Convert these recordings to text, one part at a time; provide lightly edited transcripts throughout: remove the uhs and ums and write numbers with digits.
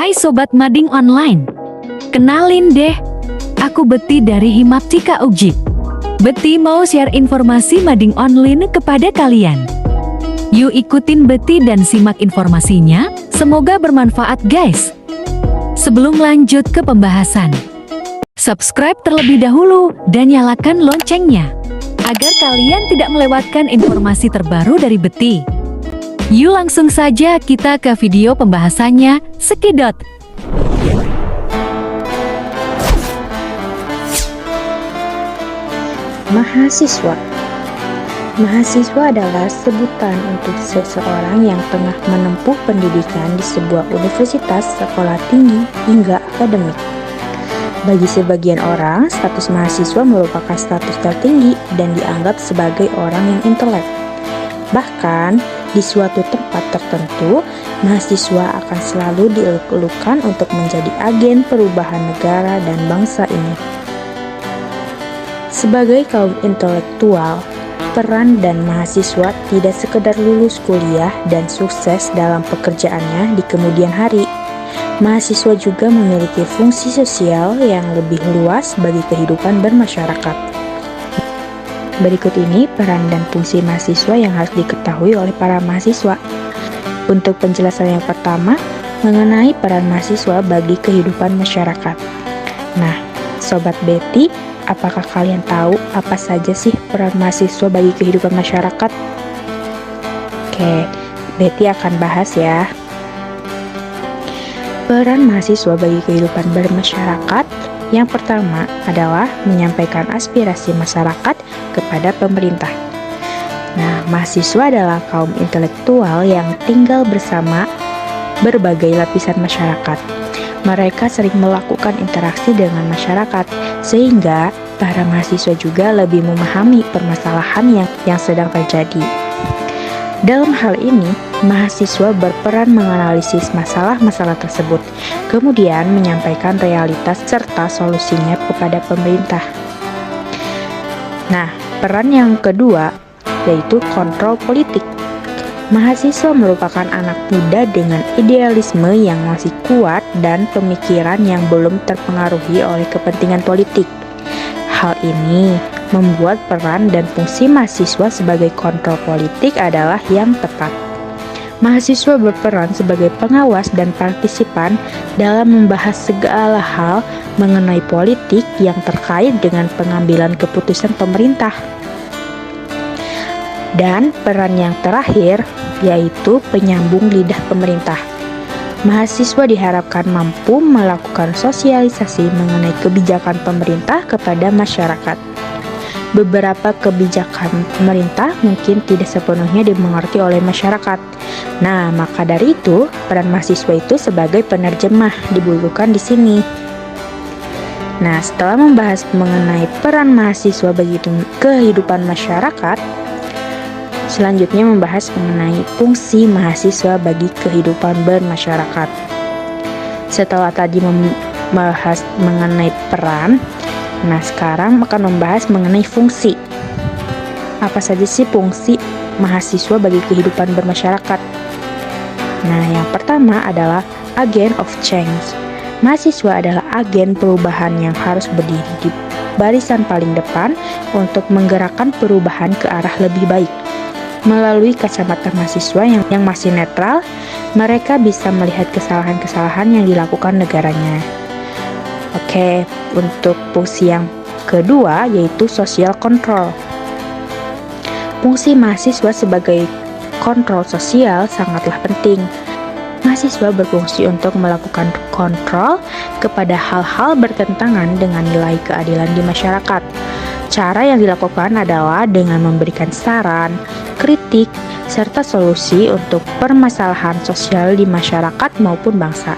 Hai Sobat Mading Online. Kenalin deh, aku Betty dari Himaptika Uji. Betty mau share informasi Mading Online kepada kalian. Yuk ikutin Betty dan simak informasinya, semoga bermanfaat guys. Sebelum lanjut ke pembahasan, subscribe terlebih dahulu dan nyalakan loncengnya, agar kalian tidak melewatkan informasi terbaru dari Betty. Yuk langsung saja kita ke video pembahasannya, sekedot. Mahasiswa. Mahasiswa adalah sebutan untuk seseorang yang tengah menempuh pendidikan di sebuah universitas, sekolah tinggi, hingga akademik. Bagi sebagian orang, status mahasiswa merupakan status tertinggi dan dianggap sebagai orang yang intelek. Bahkan, di suatu tempat tertentu, mahasiswa akan selalu dieluk-elukan untuk menjadi agen perubahan negara dan bangsa ini. Sebagai kaum intelektual, peran dan mahasiswa tidak sekedar lulus kuliah dan sukses dalam pekerjaannya di kemudian hari. Mahasiswa juga memiliki fungsi sosial yang lebih luas bagi kehidupan bermasyarakat. Berikut ini peran dan fungsi mahasiswa yang harus diketahui oleh para mahasiswa. Untuk penjelasan yang pertama, mengenai peran mahasiswa bagi kehidupan masyarakat. Nah, Sobat Betty, apakah kalian tahu apa saja sih peran mahasiswa bagi kehidupan masyarakat? Oke, Betty akan bahas ya. Peran mahasiswa bagi kehidupan bermasyarakat yang pertama adalah menyampaikan aspirasi masyarakat kepada pemerintah. Nah, mahasiswa adalah kaum intelektual yang tinggal bersama berbagai lapisan masyarakat. Mereka sering melakukan interaksi dengan masyarakat, sehingga para mahasiswa juga lebih memahami permasalahan yang sedang terjadi. Dalam hal ini, mahasiswa berperan menganalisis masalah-masalah tersebut, kemudian menyampaikan realitas serta solusinya kepada pemerintah. Nah, peran yang kedua yaitu kontrol politik. Mahasiswa merupakan anak muda dengan idealisme yang masih kuat dan pemikiran yang belum terpengaruhi oleh kepentingan politik. Hal ini membuat peran dan fungsi mahasiswa sebagai kontrol politik adalah yang tepat. Mahasiswa berperan sebagai pengawas dan partisipan dalam membahas segala hal mengenai politik yang terkait dengan pengambilan keputusan pemerintah. Dan peran yang terakhir yaitu penyambung lidah pemerintah. Mahasiswa diharapkan mampu melakukan sosialisasi mengenai kebijakan pemerintah kepada masyarakat. Beberapa kebijakan pemerintah mungkin tidak sepenuhnya dimengerti oleh masyarakat. Nah, maka dari itu, peran mahasiswa itu sebagai penerjemah dibutuhkan di sini. Nah, setelah membahas mengenai peran mahasiswa bagi kehidupan masyarakat, selanjutnya membahas mengenai fungsi mahasiswa bagi kehidupan bermasyarakat. Setelah tadi membahas mengenai peran, nah sekarang akan membahas mengenai fungsi. Apa saja sih fungsi mahasiswa bagi kehidupan bermasyarakat? Nah, yang pertama adalah agent of change. Mahasiswa adalah agen perubahan yang harus berdiri di barisan paling depan untuk menggerakkan perubahan ke arah lebih baik. Melalui kacamata mahasiswa yang masih netral, mereka bisa melihat kesalahan-kesalahan yang dilakukan negaranya. Oke, untuk fungsi yang kedua yaitu social control. Fungsi mahasiswa sebagai kontrol sosial sangatlah penting. Mahasiswa berfungsi untuk melakukan kontrol kepada hal-hal bertentangan dengan nilai keadilan di masyarakat. Cara yang dilakukan adalah dengan memberikan saran, kritik, serta solusi untuk permasalahan sosial di masyarakat maupun bangsa.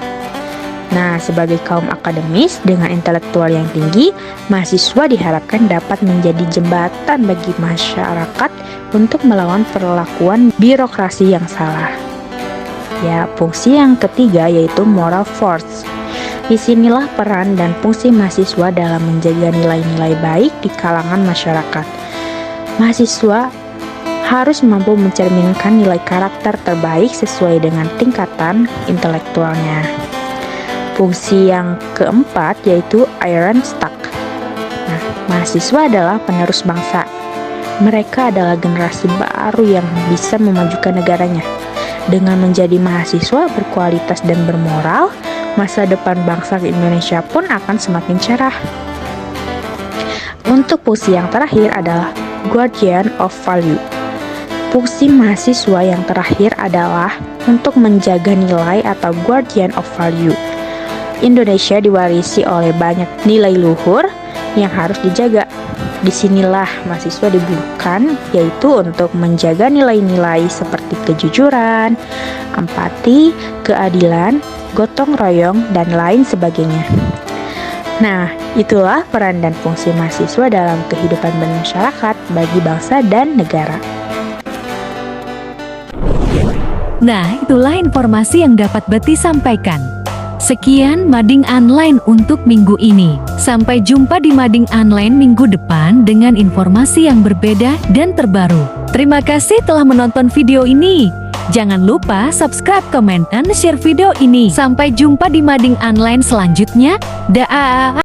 Nah, sebagai kaum akademis dengan intelektual yang tinggi, mahasiswa diharapkan dapat menjadi jembatan bagi masyarakat untuk melawan perlakuan birokrasi yang salah. Ya, fungsi yang ketiga yaitu moral force. Disinilah peran dan fungsi mahasiswa dalam menjaga nilai-nilai baik di kalangan masyarakat. Mahasiswa harus mampu mencerminkan nilai karakter terbaik sesuai dengan tingkatan intelektualnya. Fungsi yang keempat yaitu Iron Stuck. Nah, mahasiswa adalah penerus bangsa. Mereka adalah generasi baru yang bisa memajukan negaranya. Dengan menjadi mahasiswa berkualitas dan bermoral, masa depan bangsa Indonesia pun akan semakin cerah. Untuk fungsi yang terakhir adalah Guardian of Value. Fungsi mahasiswa yang terakhir adalah untuk menjaga nilai atau Guardian of Value. Indonesia diwarisi oleh banyak nilai luhur yang harus dijaga. Disinilah mahasiswa dibutuhkan, yaitu untuk menjaga nilai-nilai seperti kejujuran, empati, keadilan, gotong royong, dan lain sebagainya. Nah, itulah peran dan fungsi mahasiswa dalam kehidupan bermasyarakat bagi bangsa dan negara. Nah, itulah informasi yang dapat Betty sampaikan. Sekian Mading Online untuk minggu ini. Sampai jumpa di Mading Online minggu depan dengan informasi yang berbeda dan terbaru. Terima kasih telah menonton video ini. Jangan lupa subscribe, komen, dan share video ini. Sampai jumpa di Mading Online selanjutnya. Daa.